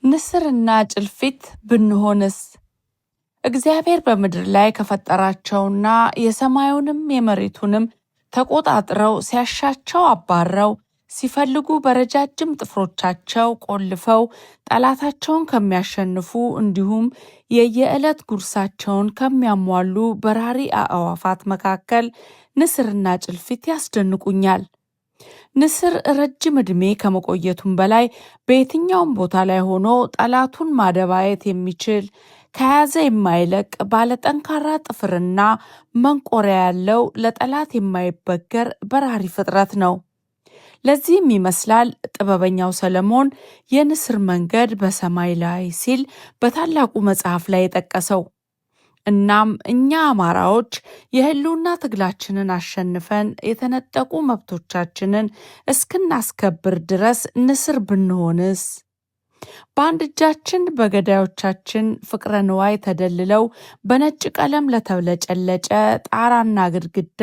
ንስርና ጭልፊት ብንሆንስ? እግዚአብሔር በምድር ላይ ከፈጠራቸውና የሰማዩንም የመሬቱንም ተቆጣጥረው ሲያሻቸው አባረው ሲፈልጉ በረጃጅም ጥፍሮቻቸው ቆልፈው ጠላታቸውን ከሚያሸንፉ እንዲሁም የየዕለት ጉርሳቸውን ከሚያሟሉ በራሪ አዕዋፋት መካከል ንስርና ጭልፊት ያስደንቁኛል። ንስር ረጅም ዕድሜ ከመቆየቱም በላይ በየትኛውም ቦታ ላይ ሆኖ ጠላቱን ማደባየት የሚችል ከያዘ የማይለቅ ባለጠንካራ ጥፍርና መንቆሪያ ያለው ለጠላት የማይበገር በራሪ ፍጥረት ነው። ለዚህም ይመስላል ጥበበኛው ሰለሞን የንስር መንገድ በሰማይ ላይ ሲል በታላቁ መጽሐፍ ላይ የጠቀሰው። እናም እኛ አማራዎች የህልውና ትግላችንን አሸንፈን የተነጠቁ መብቶቻችንን እስክናስከብር ድረስ ንስር ብንሆንስ? በአንድ እጃችን በገዳዮቻችን ፍቅረ ንዋይ ተደልለው በነጭ ቀለም ለተብለጨለጨ ጣራና ግድግዳ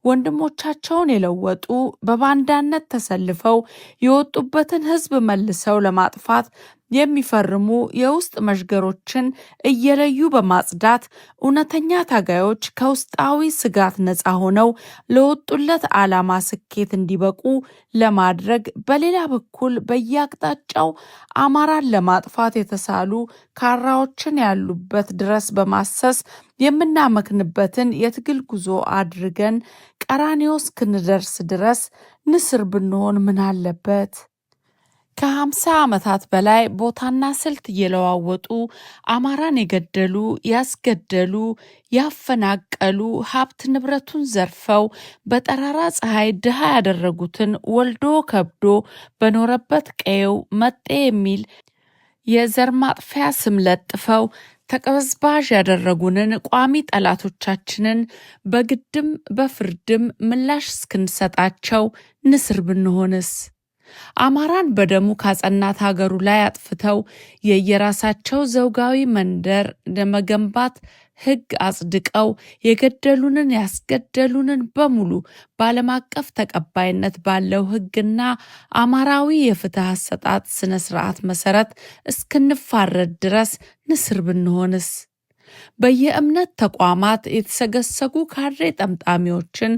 ወንድሞቻቸውን የለወጡ በባንዳነት ተሰልፈው የወጡበትን ህዝብ መልሰው ለማጥፋት የሚፈርሙ የውስጥ መሽገሮችን እየለዩ በማጽዳት እውነተኛ ታጋዮች ከውስጣዊ ስጋት ነፃ ሆነው ለወጡለት ዓላማ ስኬት እንዲበቁ ለማድረግ፣ በሌላ በኩል በየአቅጣጫው አማራን ለማጥፋት የተሳሉ ካራዎችን ያሉበት ድረስ በማሰስ የምናመክንበትን የትግል ጉዞ አድርገን ቀራንዮ እስክንደርስ ድረስ ንስር ብንሆን ምን አለበት? ከ50 ዓመታት በላይ ቦታና ስልት እየለዋወጡ አማራን የገደሉ፣ ያስገደሉ፣ ያፈናቀሉ፣ ሀብት ንብረቱን ዘርፈው በጠራራ ፀሐይ ድሃ ያደረጉትን ወልዶ ከብዶ በኖረበት ቀየው መጤ የሚል የዘር ማጥፊያ ስም ለጥፈው ተቀበዝባዥ ያደረጉንን ቋሚ ጠላቶቻችንን በግድም በፍርድም ምላሽ እስክንሰጣቸው ንስር ብንሆንስ? አማራን በደሙ ካጸናት ሀገሩ ላይ አጥፍተው የየራሳቸው ዘውጋዊ መንደር ለመገንባት ሕግ አጽድቀው የገደሉንን ያስገደሉንን በሙሉ በዓለም አቀፍ ተቀባይነት ባለው ሕግና አማራዊ የፍትህ አሰጣጥ ስነ ስርዓት መሰረት እስክንፋረድ ድረስ ንስር ብንሆንስ? በየእምነት ተቋማት የተሰገሰጉ ካድሬ ጠምጣሚዎችን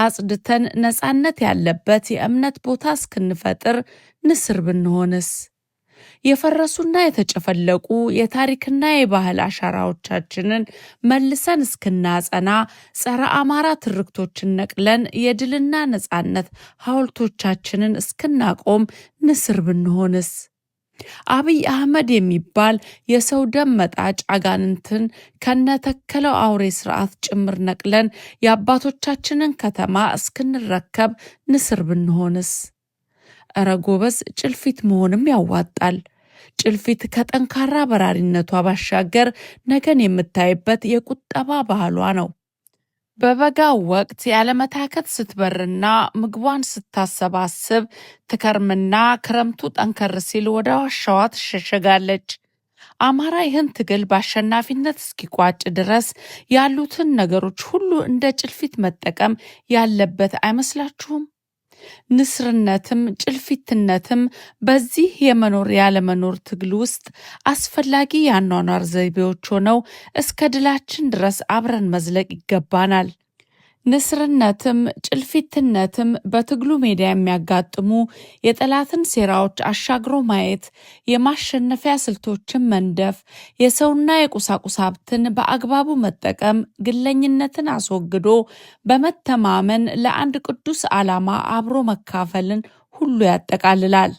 አጽድተን ነፃነት ያለበት የእምነት ቦታ እስክንፈጥር ንስር ብንሆንስ? የፈረሱና የተጨፈለቁ የታሪክና የባህል አሻራዎቻችንን መልሰን እስክናጸና ጸረ አማራ ትርክቶችን ነቅለን የድልና ነፃነት ሐውልቶቻችንን እስክናቆም ንስር ብንሆንስ? አብይ አህመድ የሚባል የሰው ደም መጣጭ አጋንንትን ከነተከለው አውሬ ስርዓት ጭምር ነቅለን የአባቶቻችንን ከተማ እስክንረከብ ንስር ብንሆንስ? እረ ጎበዝ፣ ጭልፊት መሆንም ያዋጣል። ጭልፊት ከጠንካራ በራሪነቷ ባሻገር ነገን የምታይበት የቁጠባ ባህሏ ነው። በበጋው ወቅት ያለመታከት ስትበርና ምግቧን ስታሰባስብ ትከርምና ክረምቱ ጠንከር ሲል ወደ ዋሻዋ ትሸሸጋለች። አማራ ይህን ትግል በአሸናፊነት እስኪቋጭ ድረስ ያሉትን ነገሮች ሁሉ እንደ ጭልፊት መጠቀም ያለበት አይመስላችሁም? ንስርነትም ጭልፊትነትም በዚህ የመኖር ያለመኖር ትግል ውስጥ አስፈላጊ የአኗኗር ዘይቤዎች ሆነው እስከ ድላችን ድረስ አብረን መዝለቅ ይገባናል። ንስርነትም ጭልፊትነትም በትግሉ ሜዳ የሚያጋጥሙ የጠላትን ሴራዎች አሻግሮ ማየት፣ የማሸነፊያ ስልቶችን መንደፍ፣ የሰውና የቁሳቁስ ሀብትን በአግባቡ መጠቀም፣ ግለኝነትን አስወግዶ በመተማመን ለአንድ ቅዱስ ዓላማ አብሮ መካፈልን ሁሉ ያጠቃልላል።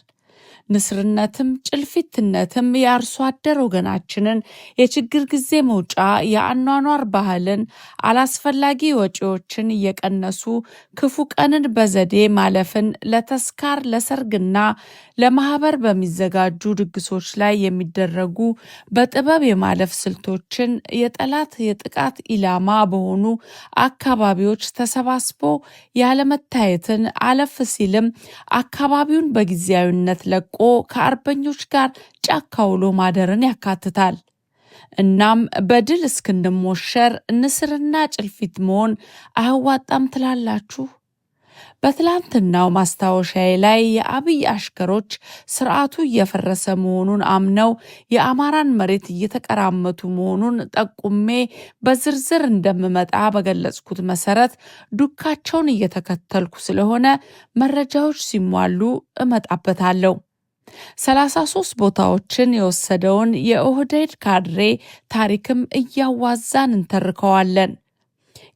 ንስርነትም ጭልፊትነትም የአርሶ አደር ወገናችንን የችግር ጊዜ መውጫ የአኗኗር ባህልን፣ አላስፈላጊ ወጪዎችን እየቀነሱ ክፉ ቀንን በዘዴ ማለፍን፣ ለተስካር ለሰርግና ለማህበር በሚዘጋጁ ድግሶች ላይ የሚደረጉ በጥበብ የማለፍ ስልቶችን፣ የጠላት የጥቃት ኢላማ በሆኑ አካባቢዎች ተሰባስቦ ያለመታየትን፣ አለፍ ሲልም አካባቢውን በጊዜያዊነት ለቆ ከአርበኞች ጋር ጫካ ውሎ ማደርን ያካትታል። እናም በድል እስክንሞሸር ንስርና ጭልፊት መሆን አያዋጣም ትላላችሁ? በትላንትናው ማስታወሻዬ ላይ የአብይ አሽከሮች ስርዓቱ እየፈረሰ መሆኑን አምነው የአማራን መሬት እየተቀራመቱ መሆኑን ጠቁሜ በዝርዝር እንደምመጣ በገለጽኩት መሰረት ዱካቸውን እየተከተልኩ ስለሆነ መረጃዎች ሲሟሉ እመጣበታለሁ። 33 ቦታዎችን የወሰደውን የኦህዴድ ካድሬ ታሪክም እያዋዛን እንተርከዋለን።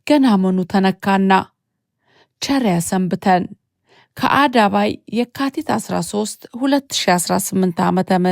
ገና ምኑ ተነካና። ቸር ያሰንብተን። ከአዳባይ የካቲት 13 2018 ዓ.ም